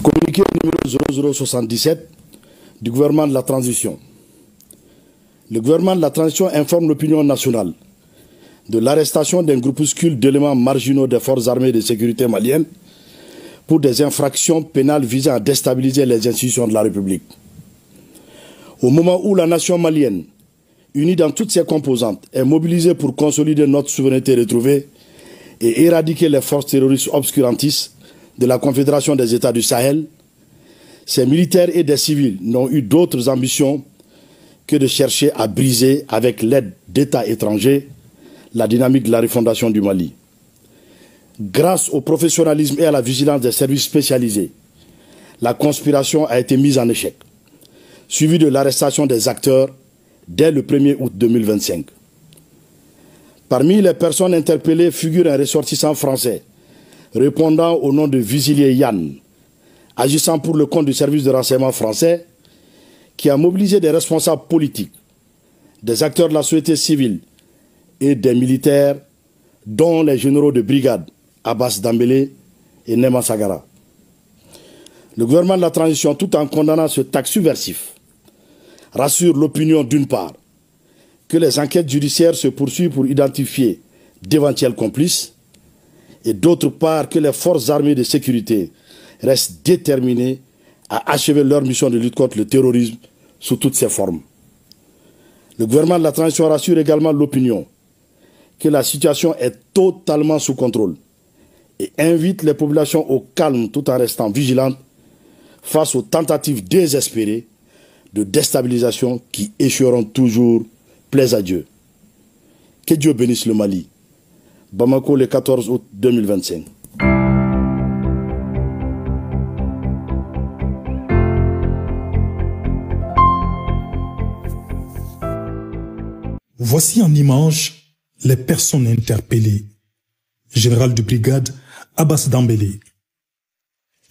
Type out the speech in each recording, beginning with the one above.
Communiqué numéro 0077 du gouvernement de la transition. Le gouvernement de la transition informe l'opinion nationale de l'arrestation d'un groupuscule d'éléments marginaux des forces armées de sécurité maliennes pour des infractions pénales visant à déstabiliser les institutions de la République. Au moment où la nation malienne, unie dans toutes ses composantes, est mobilisée pour consolider notre souveraineté retrouvée et éradiquer les forces terroristes obscurantistes de la Confédération des États du Sahel, ces militaires et des civils n'ont eu d'autres ambitions que de chercher à briser, avec l'aide d'États étrangers, la dynamique de la refondation du Mali. Grâce au professionnalisme et à la vigilance des services spécialisés, la conspiration a été mise en échec, suivie de l'arrestation des acteurs dès le 1er août 2025. Parmi les personnes interpellées figure un ressortissant français répondant au nom de Visilier Yann, agissant pour le compte du service de renseignement français, qui a mobilisé des responsables politiques, des acteurs de la société civile et des militaires, dont les généraux de brigade Abbas Dambélé et Nema Sagara. Le gouvernement de la transition, tout en condamnant ce acte subversif, rassure l'opinion d'une part que les enquêtes judiciaires se poursuivent pour identifier d'éventuels complices, et d'autre part que les forces armées de sécurité restent déterminées à achever leur mission de lutte contre le terrorisme sous toutes ses formes. Le gouvernement de la transition rassure également l'opinion que la situation est totalement sous contrôle et invite les populations au calme tout en restant vigilantes face aux tentatives désespérées de déstabilisation qui échoueront toujours, plaise à Dieu. Que Dieu bénisse le Mali. Bamako, le 14 août 2025. Voici en image les personnes interpellées. Général de brigade Abbas Dambélé.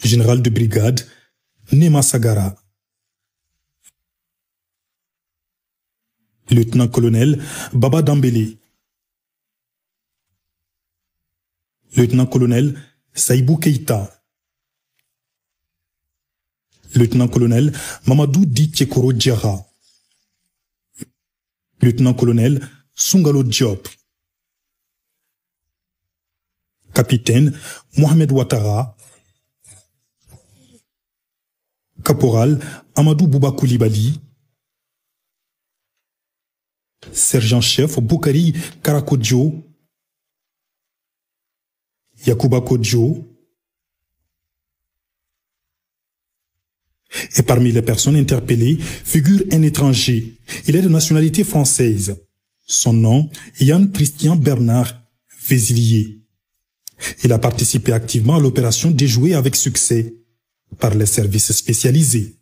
Général de brigade Nema Sagara. Lieutenant-colonel Baba Dambélé. Lieutenant-colonel Saïbou Keïta. Lieutenant-colonel Mamadou Di Tchekoro Djara. Lieutenant-colonel Sungalo Diop. Capitaine Mohamed Ouattara. Caporal Amadou Bouba Koulibaly. Sergent-chef Boukari Karakodjo. Yacouba Kodjo. Et parmi les personnes interpellées figure un étranger. Il est de nationalité française. Son nom, Yann Christian Bernard Vézilier. Il a participé activement à l'opération déjouée avec succès par les services spécialisés.